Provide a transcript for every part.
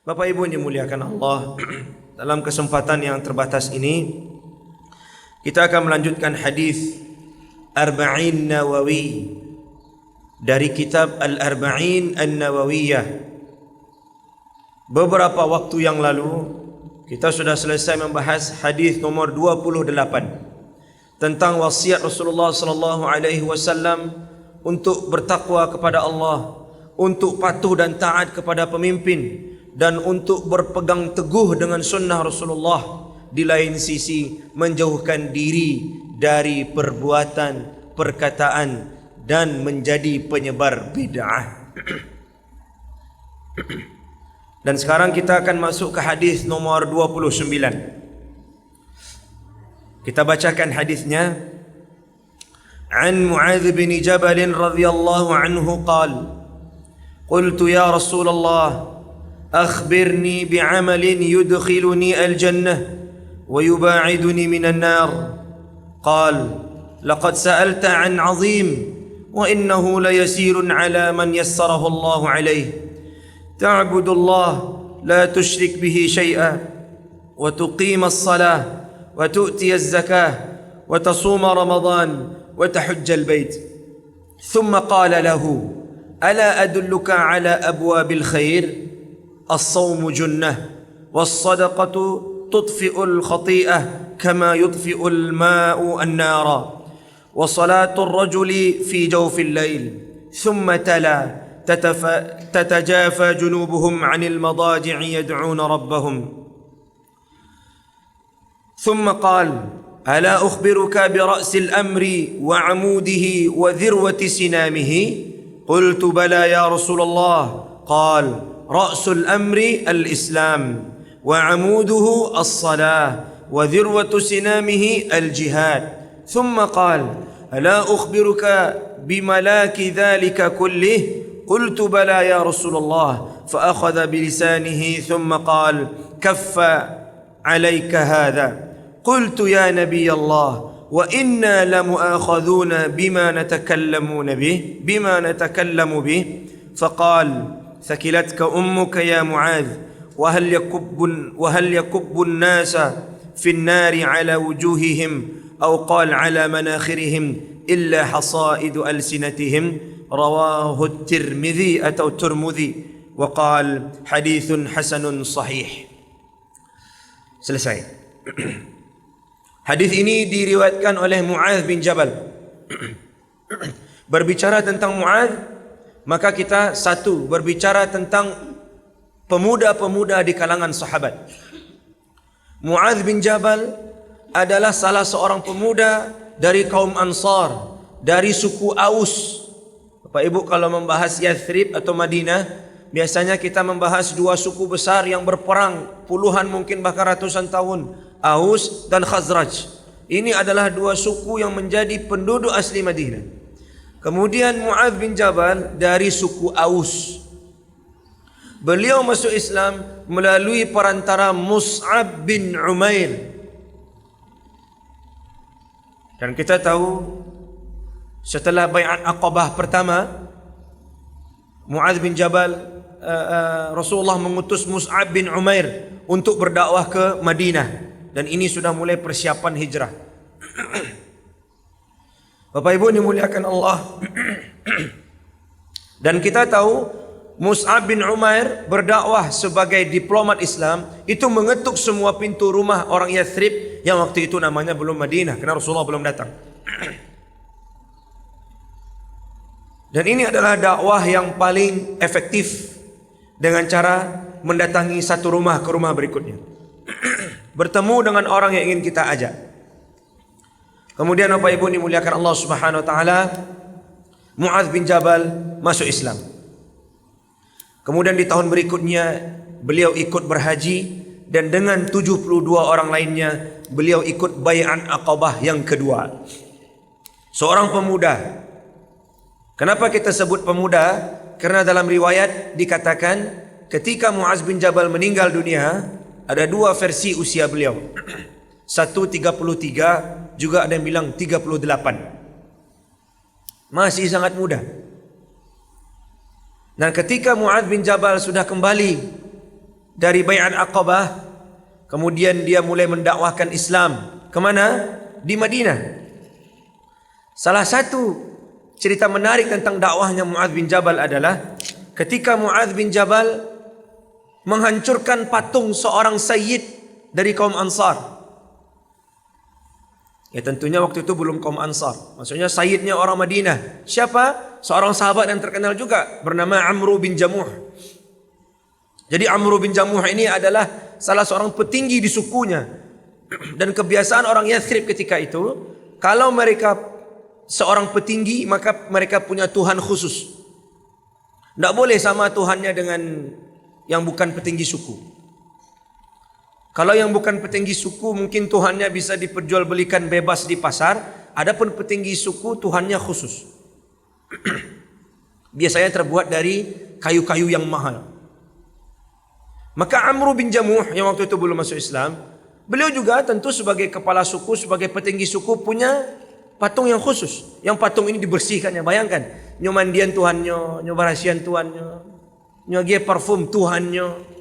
Bapak Ibu yang dimuliakan Allah, dalam kesempatan yang terbatas ini kita akan melanjutkan hadis Arba'in Nawawi dari kitab Al-Arba'in An-Nawawiyah. Beberapa waktu yang lalu kita sudah selesai membahas hadis nomor 28 tentang wasiat Rasulullah sallallahu alaihi wasallam untuk bertakwa kepada Allah, untuk patuh dan taat kepada pemimpin, dan untuk berpegang teguh dengan sunnah Rasulullah. Di lain sisi menjauhkan diri dari perbuatan, perkataan dan menjadi penyebar bid'ah. Dan sekarang kita akan masuk ke hadis nomor 29. Kita bacakan hadisnya. An Mu'adz bin Jabal radhiyallahu anhu qala: Qultu ya Rasulullah, أخبرني بعمل يدخلني الجنة ويباعدني من النار. قال: لقد سألت عن عظيم وإنه ليسير على من يسره الله عليه. تعبد الله لا تشرك به شيئا وتقيم الصلاة وتؤتي الزكاة وتصوم رمضان وتحج البيت. ثم قال له: ألا أدلك على أبواب الخير؟ الصوم جنة والصدقة تطفئ الخطيئة كما يطفئ الماء النار وصلاة الرجل في جوف الليل. ثم تلا: تتجافى جنوبهم عن المضاجع يدعون ربهم. ثم قال: ألا أخبرك برأس الأمر وعموده وذروة سنامه؟ قلت: بلى يا رسول الله. قال: رأس الأمر الإسلام وعموده الصلاة وذروة سنامه الجهاد. ثم قال: ألا أخبرك بملاك ذلك كله؟ قلت: بلى يا رسول الله. فأخذ بلسانه ثم قال: كف عليك هذا. قلت: يا نبي الله، وإنا لمؤاخذون بما نتكلم به. فقال: ثكلتك أمك يا معاذ، وهل يكب الناس في النار على وجوههم أو قال على مناخرهم إلا حصائد ألسنتهم. رواه الترمذي أو الترمذي وقال: حديث حسن صحيح. Selesai. Hadis ini diriwayatkan oleh Mu'adz bin Jabal. Berbicara tentang Mu'adz, maka kita satu berbicara tentang pemuda-pemuda di kalangan sahabat. Mu'adz bin Jabal adalah salah seorang pemuda dari kaum Ansar, dari suku Aus. Bapak Ibu, kalau membahas Yathrib atau Madinah, biasanya kita membahas dua suku besar yang berperang puluhan mungkin bahkan ratusan tahun, Aus dan Khazraj. Ini adalah dua suku yang menjadi penduduk asli Madinah. Kemudian Mu'adz bin Jabal dari suku Aus. Beliau masuk Islam melalui perantara Mus'ab bin Umair. Dan kita tahu setelah Bai'at Aqabah pertama, Mu'adz bin Jabal, Rasulullah mengutus Mus'ab bin Umair untuk berdakwah ke Madinah. Dan ini sudah mulai persiapan hijrah. Bapak Ibu dimuliakan Allah. Dan kita tahu Mus'ab bin Umair berdakwah sebagai diplomat Islam, itu mengetuk semua pintu rumah orang Yathrib yang waktu itu namanya belum Madinah, karena Rasulullah belum datang. Dan ini adalah dakwah yang paling efektif, dengan cara mendatangi satu rumah ke rumah berikutnya, bertemu dengan orang yang ingin kita ajak. Kemudian Bapak Ibu dimuliakan Allah Subhanahu wa taala, Mu'adz bin Jabal masuk Islam. Kemudian di tahun berikutnya beliau ikut berhaji, dan dengan 72 orang lainnya beliau ikut Bai'at Aqabah yang kedua. Seorang pemuda. Kenapa kita sebut pemuda? Karena dalam riwayat dikatakan ketika Mu'adz bin Jabal meninggal dunia, ada dua versi usia beliau. Satu 33, juga ada yang bilang 38. Masih sangat muda. Dan ketika Mu'adz bin Jabal sudah kembali dari Bai'at Aqabah, kemudian dia mulai mendakwahkan Islam. Kemana? Di Madinah. Salah satu cerita menarik tentang dakwahnya Mu'adz bin Jabal adalah ketika Mu'adz bin Jabal menghancurkan patung seorang sayyid dari kaum Ansar. Ya tentunya waktu itu belum kaum Ansar. Maksudnya sayyidnya orang Madinah. Siapa? Seorang sahabat yang terkenal juga bernama Amru bin Jamuh. Jadi Amru bin Jamuh ini adalah salah seorang petinggi di sukunya. Dan kebiasaan orang Yathrib ketika itu, kalau mereka seorang petinggi, maka mereka punya Tuhan khusus. Tidak boleh sama Tuhannya dengan yang bukan petinggi suku. Kalau yang bukan petinggi suku mungkin Tuhannya bisa diperjualbelikan bebas di pasar. Adapun petinggi suku Tuhannya khusus. Biasanya terbuat dari kayu-kayu yang mahal. Maka Amru bin Jamuh yang waktu itu belum masuk Islam, beliau juga tentu sebagai kepala suku, sebagai petinggi suku punya patung yang khusus. Yang patung ini dibersihkannya. Bayangkan, nyo mandian Tuhannya, nyo barasian Tuhannya, nyo gie parfum Tuhannya.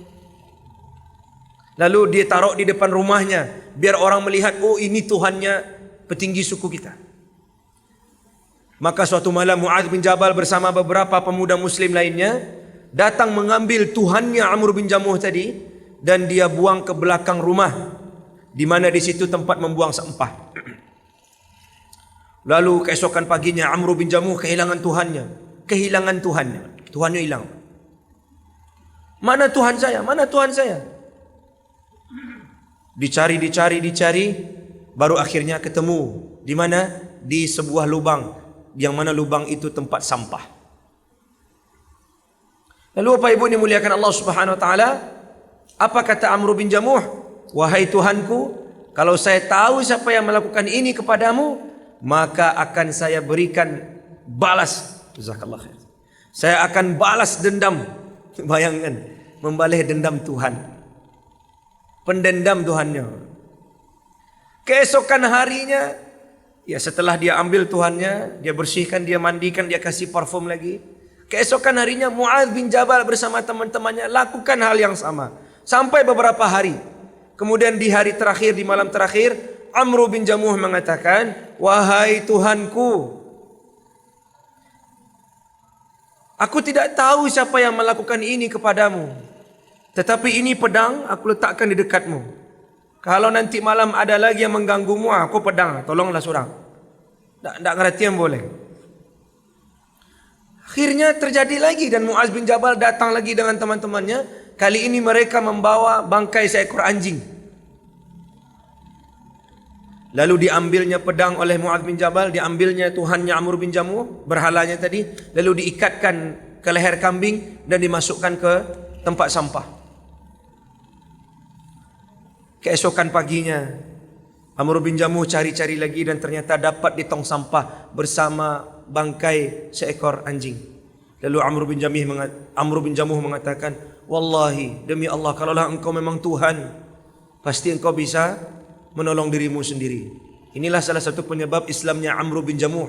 Lalu dia taruh di depan rumahnya biar orang melihat, oh ini Tuhannya petinggi suku kita. Maka suatu malam Mu'adz bin Jabal bersama beberapa pemuda muslim lainnya datang mengambil Tuhannya Amr bin Jamuh tadi dan dia buang ke belakang rumah, di mana di situ tempat membuang sampah. Lalu keesokan paginya Amr bin Jamuh kehilangan Tuhannya. Tuhannya hilang. Mana Tuhan saya? Mana Tuhan saya? Dicari, baru akhirnya ketemu. Di mana? Di sebuah lubang, yang mana lubang itu tempat sampah. Lalu Bapak Ibu dimuliakan Allah Subhanahu wa taala, apa kata Amr bin Jamuh? Wahai Tuhanku, kalau saya tahu siapa yang melakukan ini kepadamu, maka akan saya berikan balas. Jazakallah khair. Saya akan balas dendam. Bayangkan, membalas dendam Tuhan. Pendendam Tuhannya. Keesokan harinya, ya setelah dia ambil Tuhannya, dia bersihkan, dia mandikan, dia kasih parfum lagi. Keesokan harinya Mu'adz bin Jabal bersama teman-temannya lakukan hal yang sama. Sampai beberapa hari. Kemudian di hari terakhir, di malam terakhir, Amr bin Jamuh mengatakan, wahai Tuhanku, aku tidak tahu siapa yang melakukan ini kepadamu. Tetapi ini pedang aku letakkan di dekatmu. Kalau nanti malam ada lagi yang mengganggumu, aku pedang, tolonglah seorang. Tak ngerti yang boleh. Akhirnya terjadi lagi dan Mu'adz bin Jabal datang lagi dengan teman-temannya. Kali ini mereka membawa bangkai seekor anjing. Lalu diambilnya pedang oleh Mu'adz bin Jabal, diambilnya Tuhannya Amr bin Jamuh, berhalanya tadi, lalu diikatkan ke leher kambing dan dimasukkan ke tempat sampah. Keesokan paginya Amr bin Jamuh cari-cari lagi dan ternyata dapat di tong sampah bersama bangkai seekor anjing. Lalu Amr bin Jamuh mengatakan, wallahi, demi Allah, kalaulah engkau memang Tuhan, pasti engkau bisa menolong dirimu sendiri. Inilah salah satu penyebab Islamnya Amr bin Jamuh.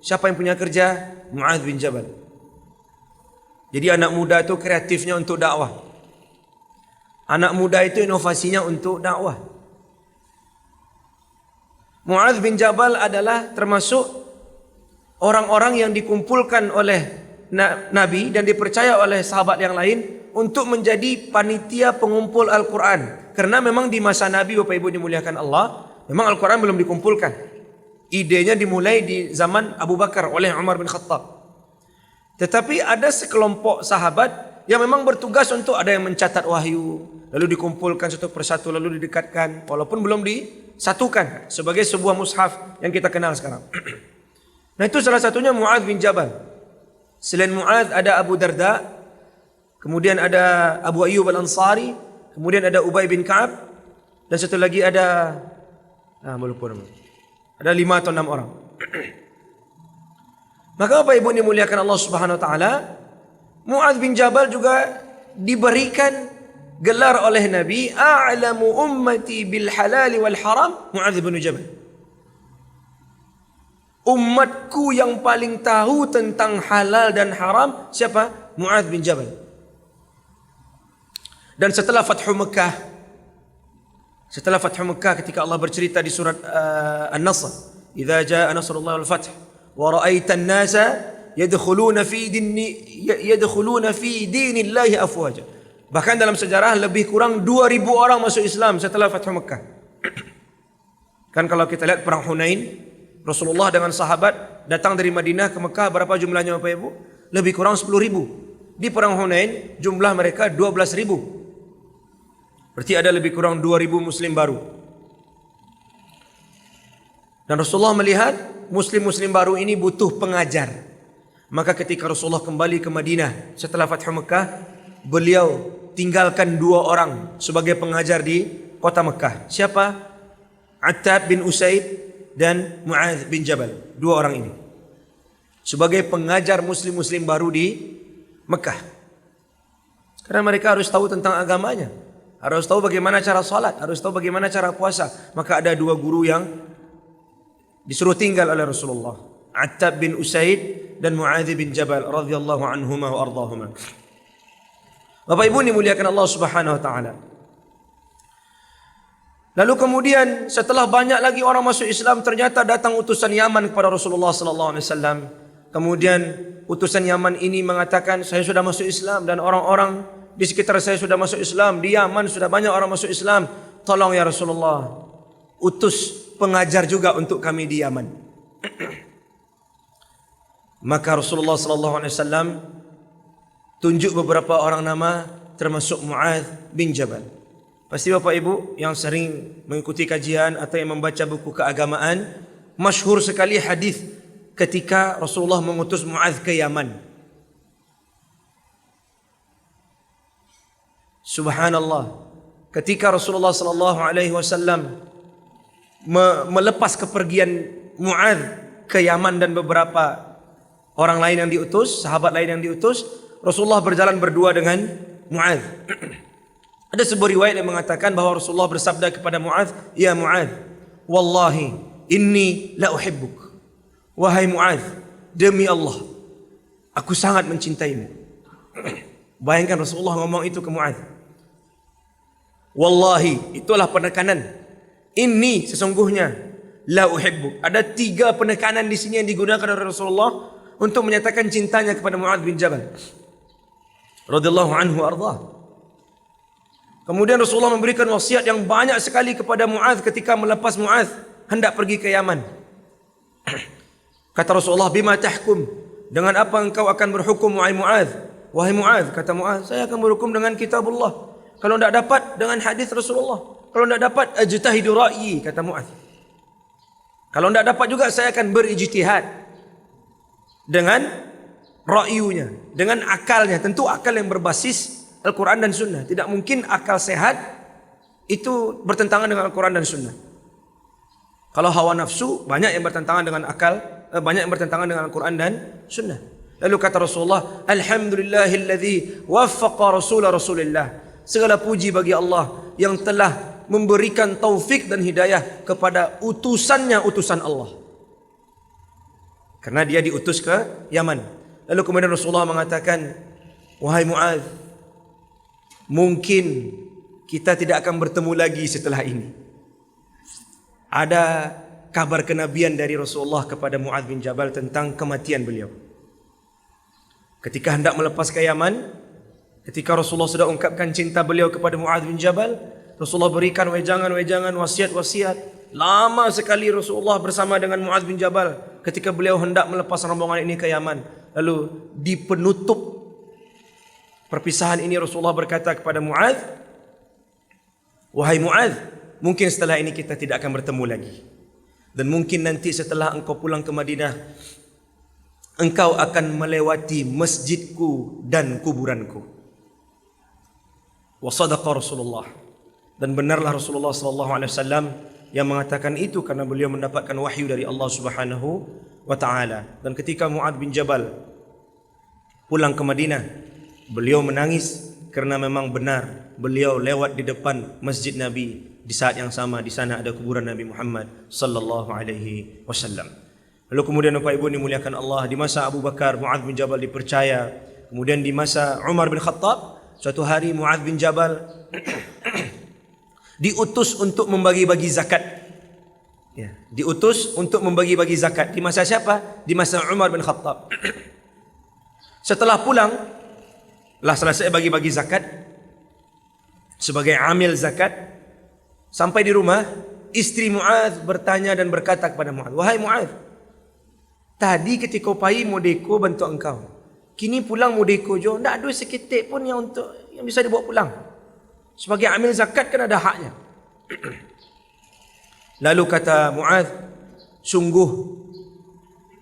Siapa yang punya kerja? Mu'adz bin Jabal. Jadi anak muda itu kreatifnya untuk dakwah. Anak muda itu inovasinya untuk dakwah. Mu'adz bin Jabal adalah termasuk orang-orang yang dikumpulkan oleh Nabi dan dipercaya oleh sahabat yang lain untuk menjadi panitia pengumpul Al-Quran. Karena memang di masa Nabi, Bapak Ibu dimuliakan Allah, memang Al-Quran belum dikumpulkan. Idenya dimulai di zaman Abu Bakar oleh Umar bin Khattab. Tetapi ada sekelompok sahabat yang memang bertugas untuk ada yang mencatat wahyu, lalu dikumpulkan satu persatu, lalu didekatkan, walaupun belum disatukan sebagai sebuah mushaf yang kita kenal sekarang. Nah itu salah satunya Mu'adz bin Jabal. Selain Mu'adz ada Abu Darda, kemudian ada Abu Ayyub al-Ansari, kemudian ada Ubay bin Ka'ab, dan satu lagi ada ada 5 atau 6 orang. Maka Bapak Ibu dimuliakan Allah Subhanahu wa taala, Mu'adz bin Jabal juga diberikan gelar oleh Nabi, a'lamu ummati bil halal wal haram Mu'adz bin Jabal. Umatku yang paling tahu tentang halal dan haram siapa? Mu'adz bin Jabal. Dan setelah Fathu Mekah, ketika Allah bercerita di surat An-Nasr, "Idza jaa nasrullahi wal fath wa ra'aitan nasa yadkhuluna fi dinillahi afwaja." Bahkan dalam sejarah lebih kurang 2000 orang masuk Islam setelah Fathu Mekah. Kan kalau kita lihat perang Hunain, Rasulullah dengan sahabat datang dari Madinah ke Mekah, berapa jumlahnya Bapak Ibu? Lebih kurang 10.000. Di perang Hunain jumlah mereka 12.000. Berarti ada lebih kurang 2.000 muslim baru. Dan Rasulullah melihat muslim-muslim baru ini butuh pengajar. Maka ketika Rasulullah kembali ke Madinah setelah Fathu Mekah, beliau tinggalkan 2 orang sebagai pengajar di kota Mekah. Siapa? Attab bin Usaid dan Mu'adz bin Jabal. 2 orang ini sebagai pengajar muslim-muslim baru di Mekah. Karena mereka harus tahu tentang agamanya, harus tahu bagaimana cara salat, harus tahu bagaimana cara puasa. Maka ada 2 guru yang disuruh tinggal oleh Rasulullah, Attab bin Usaid dan Mu'adz bin Jabal radhiyallahu anhuma wa ardhahuma. Bapak Ibu dimuliakan Allah Subhanahu wa taala. Lalu kemudian setelah banyak lagi orang masuk Islam, ternyata datang utusan Yaman kepada Rasulullah sallallahu alaihi wasallam. Kemudian utusan Yaman ini mengatakan, "Saya sudah masuk Islam dan orang-orang di sekitar saya sudah masuk Islam. Di Yaman sudah banyak orang masuk Islam. Tolong ya Rasulullah, utus pengajar juga untuk kami di Yaman." Maka Rasulullah sallallahu alaihi wasallam tunjuk beberapa orang nama, termasuk Mu'adz bin Jabal. Pasti Bapak Ibu yang sering mengikuti kajian atau yang membaca buku keagamaan, masyhur sekali hadis ketika Rasulullah mengutus Mu'adz ke Yaman. Subhanallah, ketika Rasulullah sallallahu alaihi wasallam melepas kepergian Mu'adz ke Yaman dan beberapa orang lain yang diutus, sahabat lain yang diutus, Rasulullah berjalan berdua dengan Mu'adz. Ada sebuah riwayat yang mengatakan bahawa Rasulullah bersabda kepada Mu'adz, "Ya Mu'adz, wallahi inni la uhibbuk." Wahai Mu'adz, demi Allah, aku sangat mencintaimu. Bayangkan Rasulullah ngomong itu ke Mu'adz. Wallahi, itulah penekanan. Inni, sesungguhnya, la uhibbuk. Ada 3 penekanan di sini yang digunakan oleh Rasulullah untuk menyatakan cintanya kepada Mu'adz bin Jabal radhiyallahu anhu ardhah. Kemudian Rasulullah memberikan wasiat yang banyak sekali kepada Mu'adz ketika melepas Mu'adz hendak pergi ke Yaman. Kata Rasulullah, "Bima tahkum?" Dengan apa engkau akan berhukum wahai Mu'adz? Wahai Mu'adz, kata Mu'adz, saya akan berhukum dengan kitabullah. Kalau tidak dapat, dengan hadis Rasulullah. Kalau tidak dapat, ajtahidu ra'yi, kata Mu'adz. Kalau tidak dapat juga, saya akan berijtihad dengan ra'yunya, dengan akalnya. Tentu akal yang berbasis Al-Quran dan Sunnah. Tidak mungkin akal sehat itu bertentangan dengan Al-Quran dan Sunnah. Kalau hawa nafsu, banyak yang bertentangan dengan akal, banyak yang bertentangan dengan Al-Quran dan Sunnah. Lalu kata Rasulullah, "Alhamdulillahilladzi waffaqa Rasulillah." Segala puji bagi Allah yang telah memberikan taufik dan hidayah kepada utusannya, utusan Allah. Karena dia diutus ke Yaman. Lalu kemudian Rasulullah mengatakan, "Wahai Mu'adz, mungkin kita tidak akan bertemu lagi setelah ini." Ada kabar kenabian dari Rasulullah kepada Mu'adz bin Jabal tentang kematian beliau. Ketika hendak melepas ke Yaman, ketika Rasulullah sudah ungkapkan cinta beliau kepada Mu'adz bin Jabal, Rasulullah berikan wejangan-wejangan, wasiat-wasiat. Lama sekali Rasulullah bersama dengan Mu'adz bin Jabal ketika beliau hendak melepas rombongan ini ke Yaman. Lalu di penutup perpisahan ini Rasulullah berkata kepada Mu'adz, "Wahai Mu'adz, mungkin setelah ini kita tidak akan bertemu lagi. Dan mungkin nanti setelah engkau pulang ke Madinah, engkau akan melewati masjidku dan kuburanku." Wa sadaqa Rasulullah. Dan benarlah Rasulullah sallallahu alaihi wasallam yang mengatakan itu karena beliau mendapatkan wahyu dari Allah Subhanahu wa taala. Dan ketika Mu'adz bin Jabal pulang ke Madinah, beliau menangis karena memang benar beliau lewat di depan masjid Nabi di saat yang sama di sana ada kuburan Nabi Muhammad sallallahu alaihi wasallam. Lalu kemudian Bapak Ibu dimuliakan Allah, di masa Abu Bakar Mu'adz bin Jabal dipercaya, kemudian di masa Umar bin Khattab Suatu hari Mu'adz bin Jabal diutus untuk membagi-bagi zakat. Ya, diutus untuk membagi-bagi zakat. Di masa siapa? Di masa Umar bin Khattab. Setelah pulang, lah selesai bagi-bagi zakat, sebagai amil zakat, sampai di rumah, istri Mu'adz bertanya dan berkata kepada Mu'adz, "Wahai Mu'adz, tadi ketika pai modeko bantu engkau. Kini pulang modeko jo, tak ada seketik pun yang bisa dibawa pulang. Sebagai amil zakat kan ada haknya." Lalu kata Mu'adz, "Sungguh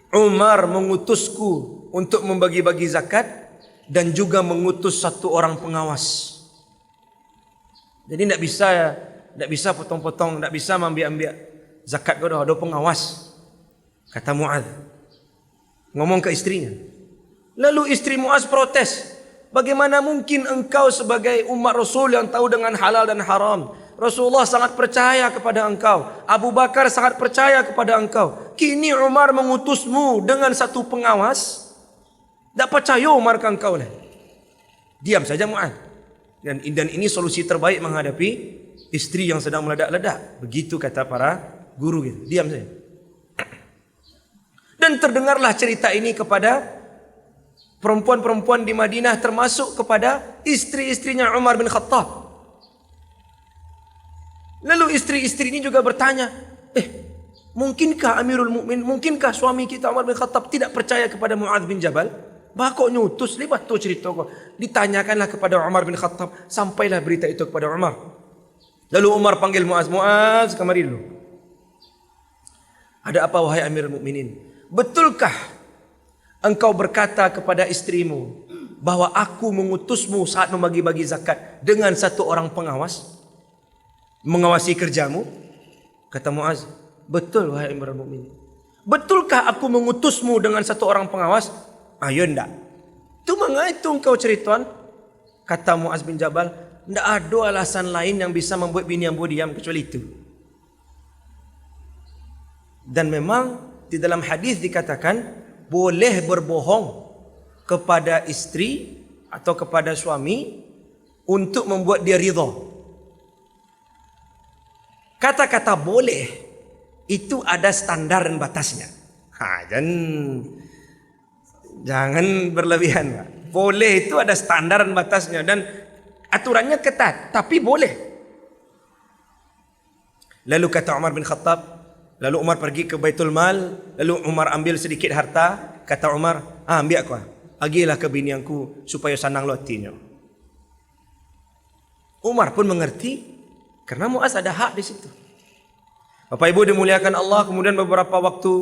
Umar mengutusku untuk membagi-bagi zakat dan juga mengutus satu orang pengawas. Jadi tak bisa potong-potong, tak bisa ambil zakat kau dah, ada pengawas." Kata Mu'adz, ngomong ke istrinya. Lalu istri Mu'adz protes, "Bagaimana mungkin engkau sebagai umat Rasul yang tahu dengan halal dan haram? Rasulullah sangat percaya kepada engkau, Abu Bakar sangat percaya kepada engkau. Kini Umar mengutusmu dengan satu pengawas. Tak percaya Umar ke engkau lah." Diam saja Mu'adz. Dan ini solusi terbaik menghadapi istri yang sedang meledak-ledak. Begitu kata para guru gitu. Diam saja. Dan terdengarlah cerita ini kepada perempuan-perempuan di Madinah, termasuk kepada istri-istrinya Umar bin Khattab. Lalu istri-istri ini juga bertanya, mungkinkah Amirul Mukminin, mungkinkah suami kita Umar bin Khattab tidak percaya kepada Mu'adz bin Jabal? Bakok nyutus, lebat tu cerita kau. Ditanyakanlah kepada Umar bin Khattab, sampailah berita itu kepada Umar. Lalu Umar panggil Mu'adz, "Mu'adz, kemari dulu. Ada apa wahai Amirul Mukminin? Betulkah engkau berkata kepada istrimu bahwa aku mengutusmu saat membagi-bagi zakat dengan satu orang pengawas, mengawasi kerjamu?" Kata Mu'adz, "Betul wahai Amirul Mukminin." "Betulkah aku mengutusmu dengan satu orang pengawas?" "Ya ndak." "Tu mengenai itu engkau ceritakan?" Kata Mu'adz bin Jabal, "Ndak ada alasan lain yang bisa membuat bini ambo diam kecuali itu." Dan memang di dalam hadis dikatakan boleh berbohong kepada istri atau kepada suami untuk membuat dia ridha. Kata-kata boleh itu ada standar dan batasnya. Jangan berlebihan, Pak. Boleh itu ada standar dan batasnya dan aturannya ketat, tapi boleh. Lalu kata Umar bin Khattab, lalu Umar pergi ke Baitul Mal, lalu Umar ambil sedikit harta, kata Umar, ambil aku, agilah ke bini aku supaya senang lotinya. Umar pun mengerti karena Mu'adz ada hak di situ. Bapak Ibu dimuliakan Allah, kemudian beberapa waktu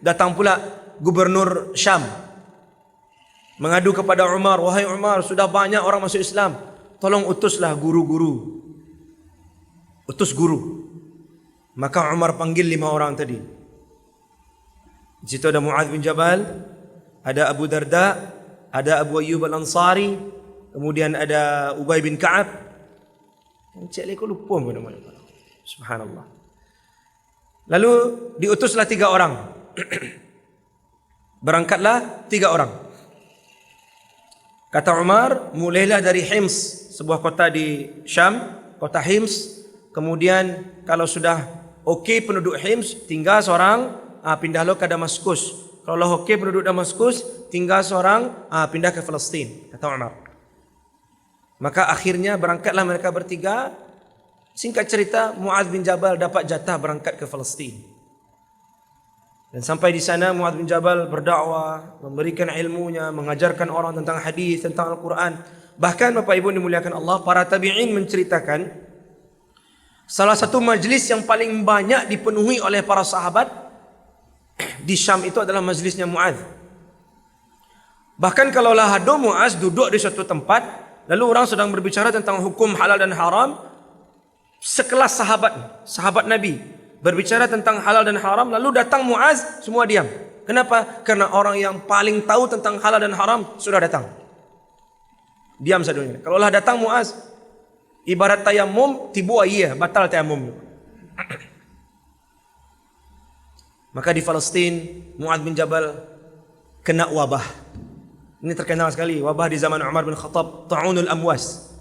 datang pula gubernur Syam mengadu kepada Umar, "Wahai Umar, sudah banyak orang masuk Islam, tolong utuslah guru-guru. Utus guru." Maka Umar panggil 5 orang tadi. Di situ ada Mu'adz bin Jabal, ada Abu Darda, ada Abu Ayyub al-Ansari, kemudian ada Ubay bin Ka'ab. Cik leko lupa mana-mana. Subhanallah. Lalu diutuslah 3 orang. Berangkatlah 3 orang. Kata Umar, mulailah dari Hims, sebuah kota di Syam, kota Hims. Kemudian kalau sudah okey penduduk Hims, tinggal seorang, pindahlah ke Damaskus. Kalau okey penduduk Damaskus, tinggal seorang, pindah ke Palestin, kata Umar. Maka akhirnya berangkatlah mereka bertiga. Singkat cerita, Mu'adz bin Jabal dapat jatah berangkat ke Palestin. Dan sampai di sana Mu'adz bin Jabal berdakwah, memberikan ilmunya, mengajarkan orang tentang hadis, tentang Al-Quran. Bahkan Bapak Ibu dimuliakan Allah, para tabi'in menceritakan salah satu majlis yang paling banyak dipenuhi oleh para sahabat di Syam itu adalah majlisnya Mu'adz. Bahkan kalaulah ada Mu'adz duduk di suatu tempat, lalu orang sedang berbicara tentang hukum halal dan haram, sekelas sahabat Nabi berbicara tentang halal dan haram, lalu datang Mu'adz, semua diam. Kenapa? Karena orang yang paling tahu tentang halal dan haram sudah datang. Diam sadunya. Kalaulah datang Mu'adz, ibarat tayamum, tibu ayah, batal tayamum. Maka di Palestin, Mu'adz bin Jabal kena wabah. Ini terkenal sekali wabah di zaman Umar bin Khattab, ta'unul amwas.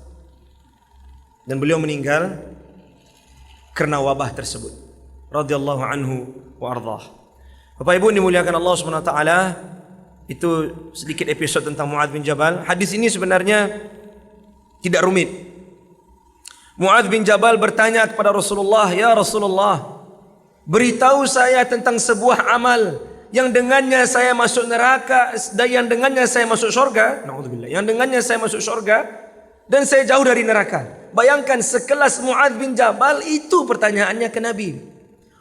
Dan beliau meninggal karena wabah tersebut. Radhiyallahu anhu wa ardhah. Bapak Ibu dimuliakan Allah Subhanahu wa taala, itu sedikit episode tentang Muadz bin Jabal. Hadis ini sebenarnya tidak rumit. Muadz bin Jabal bertanya kepada Rasulullah, "Ya Rasulullah, beritahu saya tentang sebuah amal yang dengannya saya masuk neraka dan yang dengannya saya masuk surga." Naudzubillah. Yang dengannya saya masuk surga dan saya jauh dari neraka. Bayangkan sekelas Muadz bin Jabal, itu pertanyaannya ke Nabi.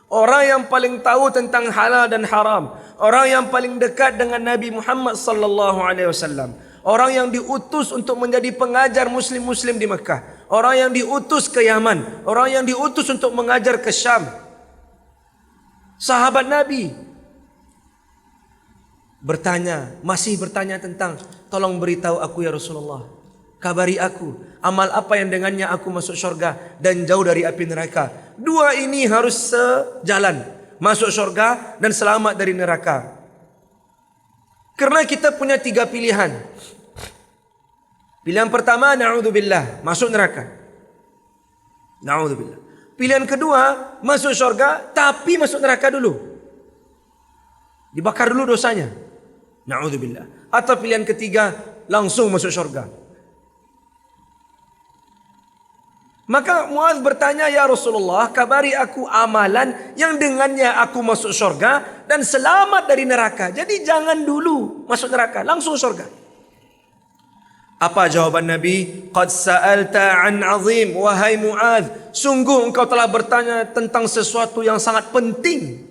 Orang yang paling tahu tentang halal dan haram, orang yang paling dekat dengan Nabi Muhammad sallallahu alaihi wasallam, orang yang diutus untuk menjadi pengajar muslim-muslim di Mekah, orang yang diutus ke Yaman, orang yang diutus untuk mengajar ke Syam. Sahabat Nabi masih bertanya tentang, tolong beritahu aku ya Rasulullah, kabari aku, amal apa yang dengannya aku masuk surga dan jauh dari api neraka. Dua ini harus sejalan, masuk surga dan selamat dari neraka. Karena kita punya 3 pilihan. Pilihan pertama, na'udzubillah, masuk neraka. Na'udzubillah. Pilihan kedua, masuk surga tapi masuk neraka dulu, dibakar dulu dosanya. Na'udzubillah. Atau pilihan ketiga, langsung masuk surga. Maka Muadz bertanya, "Ya Rasulullah, kabari aku amalan yang dengannya aku masuk surga dan selamat dari neraka." Jadi jangan dulu masuk neraka, langsung surga. Apa jawaban Nabi? "Qad sa'alta an 'azim, wahai Muadz, sungguh engkau telah bertanya tentang sesuatu yang sangat penting.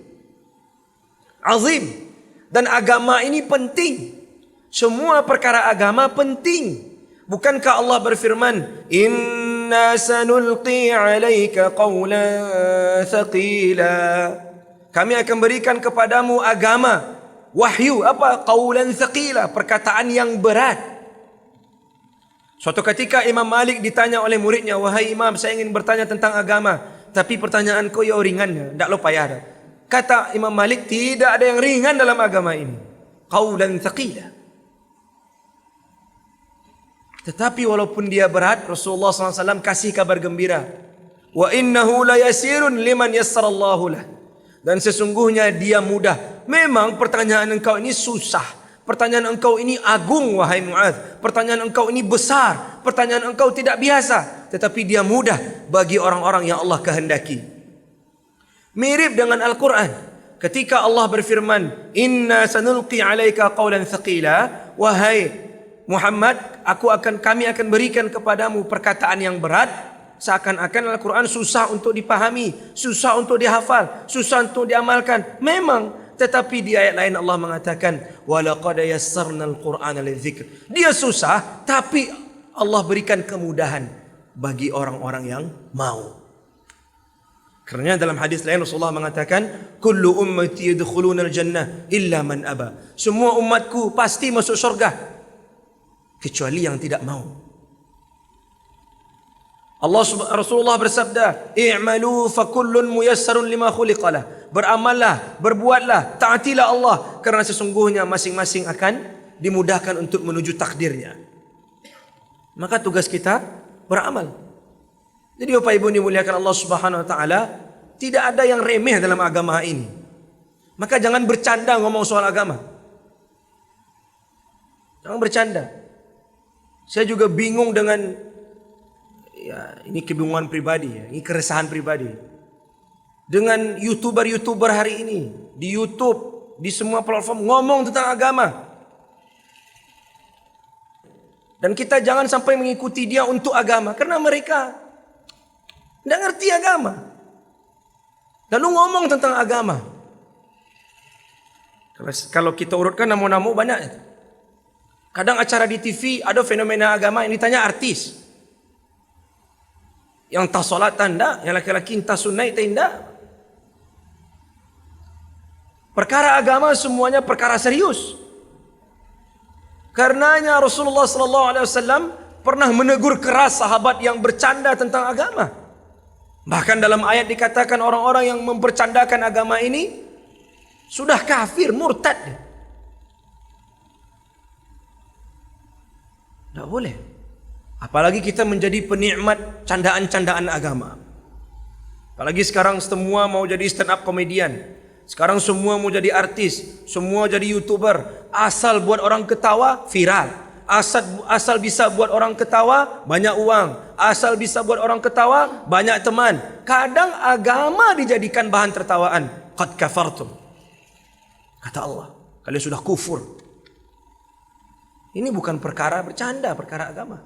Azim, dan agama ini penting. Semua perkara agama penting. Bukankah Allah berfirman, "Inna sanulqi 'alaika qawlan thaqila." Kami akan berikan kepadamu agama, wahyu, apa? Qawlan thaqila, perkataan yang berat. Suatu ketika Imam Malik ditanya oleh muridnya, "Wahai Imam, saya ingin bertanya tentang agama, tapi pertanyaanku ya ringan, tak lo payah dah." Kata Imam Malik, tidak ada yang ringan dalam agama ini. Qawlan thaqila. Tetapi walaupun dia berat, Rasulullah SAW kasih kabar gembira. Wa innahu la yasirun liman yassarallahu lah. Dan sesungguhnya dia mudah. Memang pertanyaan engkau ini susah. Pertanyaan engkau ini agung, wahai Muadz. Pertanyaan engkau ini besar. Pertanyaan engkau tidak biasa. Tetapi dia mudah bagi orang-orang yang Allah kehendaki. Mirip dengan Al-Quran. Ketika Allah berfirman, "Inna sanulqi 'alaika qawlan thaqila." Wahai Muhammad, kami akan berikan kepadamu perkataan yang berat. Seakan-akan Al-Quran susah untuk dipahami, susah untuk dihafal, susah untuk diamalkan. Memang, tetapi di ayat lain Allah mengatakan, "Walaqad yassarnal Qur'ana lidzikr." Dia susah, tapi Allah berikan kemudahan bagi orang-orang yang mau. Karena dalam hadis lain Rasulullah mengatakan, "Kullu ummati yadkhuluna al-jannah illa man aba." Semua umatku pasti masuk surga kecuali yang tidak mau. Rasulullah bersabda, "I'malu fa kullun muyassarun lima khuliqalah." Beramallah, berbuatlah, taatilah Allah, karena sesungguhnya masing-masing akan dimudahkan untuk menuju takdirnya. Maka tugas kita beramal. Jadi Bapak Ibu dimuliakan Allah Subhanahu wa taala, tidak ada yang remeh dalam agama ini. Maka jangan bercanda ngomong soal agama. Jangan bercanda. Saya juga bingung dengan, ya ini kebingungan pribadi, ya, ini keresahan pribadi. Dengan YouTuber hari ini, di YouTube, di semua platform ngomong tentang agama. Dan kita jangan sampai mengikuti dia untuk agama, karena mereka tidak ngerti agama. Lalu ngomong tentang agama. Kalau kita urutkan nama-nama banyak. Kadang acara di TV ada fenomena agama yang ditanya artis. Yang tak solatan tak, yang laki-laki entah sunat tak. Perkara agama semuanya perkara serius. Karenanya Rasulullah SAW pernah menegur keras sahabat yang bercanda tentang agama. Bahkan dalam ayat dikatakan orang-orang yang mempercandakan agama ini sudah kafir, murtad. Tidak boleh. Apalagi kita menjadi penikmat candaan-candaan agama. Apalagi sekarang semua mau jadi stand up comedian. Sekarang semua mau jadi artis, semua jadi YouTuber. Asal buat orang ketawa, viral. Asal bisa buat orang ketawa, banyak uang. Asal bisa buat orang ketawa, banyak teman. Kadang agama dijadikan bahan tertawaan. Qad kafartum. Kata Allah, kalian sudah kufur. Ini bukan perkara bercanda, perkara agama.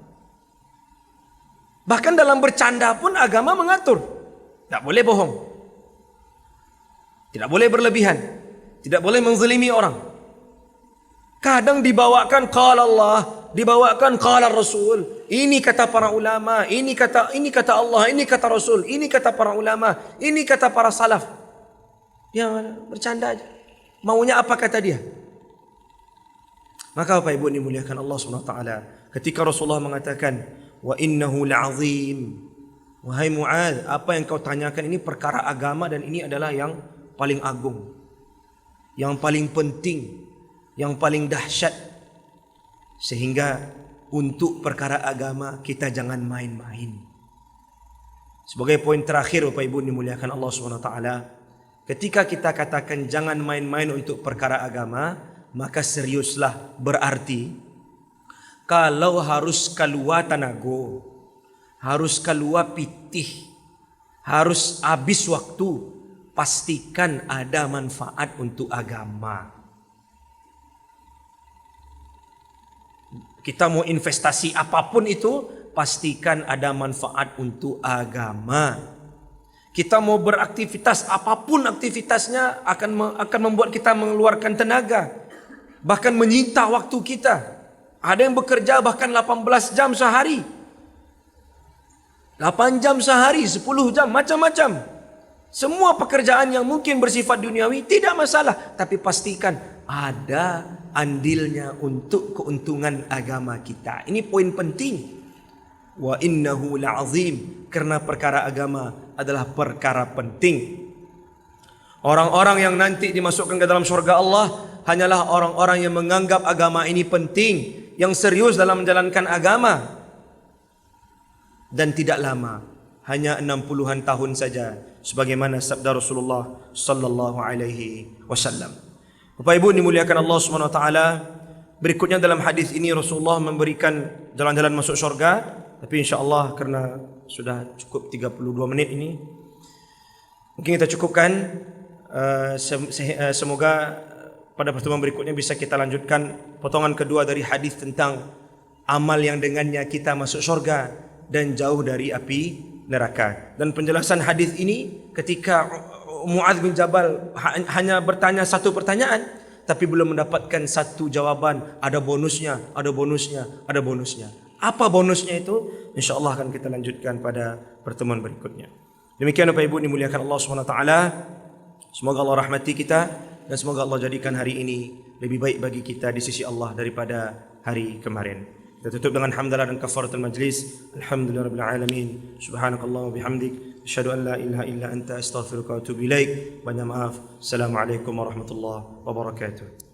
Bahkan dalam bercanda pun agama mengatur. Tidak boleh bohong. Tidak boleh berlebihan. Tidak boleh menzalimi orang. Kadang dibawakan qala Allah, dibawakan qala Rasul. Ini kata para ulama, ini kata Allah, ini kata Rasul, ini kata para ulama, ini kata para salaf. Dia bercanda aja. Maunya apa kata dia? Maka Bapak Ibu dimuliakan Allah SWT, ketika Rasulullah mengatakan wa innahu la'azim, wahai Mu'adz, apa yang kau tanyakan ini perkara agama dan ini adalah yang paling agung, yang paling penting, yang paling dahsyat. Sehingga untuk perkara agama kita jangan main-main. Sebagai poin terakhir Bapak Ibu dimuliakan Allah SWT, ketika kita katakan jangan main-main untuk perkara agama, maka seriuslah, berarti kalau harus keluar tenaga, harus keluar pitih, harus habis waktu, pastikan ada manfaat untuk agama. Kita mau investasi apapun itu, pastikan ada manfaat untuk agama. Kita mau beraktivitas apapun aktivitasnya akan membuat kita mengeluarkan tenaga, bahkan menyita waktu kita. Ada yang bekerja bahkan 18 jam sehari, 8 jam sehari, 10 jam, macam-macam. Semua pekerjaan yang mungkin bersifat duniawi tidak masalah, tapi pastikan ada andilnya untuk keuntungan agama kita. Ini poin penting. Wa innahu la'azim, karena perkara agama adalah perkara penting. Orang-orang yang nanti dimasukkan ke dalam surga Allah hanyalah orang-orang yang menganggap agama ini penting, yang serius dalam menjalankan agama. Dan tidak lama, hanya 60-an tahun saja, sebagaimana sabda Rasulullah sallallahu alaihi wasallam. Bapak Ibu dimuliakan Allah Subhanahu wa taala, berikutnya dalam hadis ini Rasulullah memberikan jalan-jalan masuk surga, tapi insyaallah karena sudah cukup 32 menit ini, mungkin kita cukupkan. Semoga pada pertemuan berikutnya bisa kita lanjutkan potongan kedua dari hadis tentang amal yang dengannya kita masuk surga dan jauh dari api neraka. Dan penjelasan hadis ini ketika Mu'adz bin Jabal hanya bertanya satu pertanyaan, tapi belum mendapatkan satu jawaban. Ada bonusnya, ada bonusnya, ada bonusnya. Apa bonusnya itu? InsyaAllah akan kita lanjutkan pada pertemuan berikutnya. Demikian Bapak Ibu dimuliakan Allah SWT. Semoga Allah rahmati kita dan semoga Allah jadikan hari ini lebih baik bagi kita di sisi Allah daripada hari kemarin. Kita tutup dengan hamdalah dan kafaratul majlis. Alhamdulillahirabbil alamin. Subhanakallahumma bihamdik, asyhadu an la ilaha illa anta, astaghfiruka wa atubu ilaik. Banyak maaf. Assalamualaikum warahmatullahi wabarakatuh.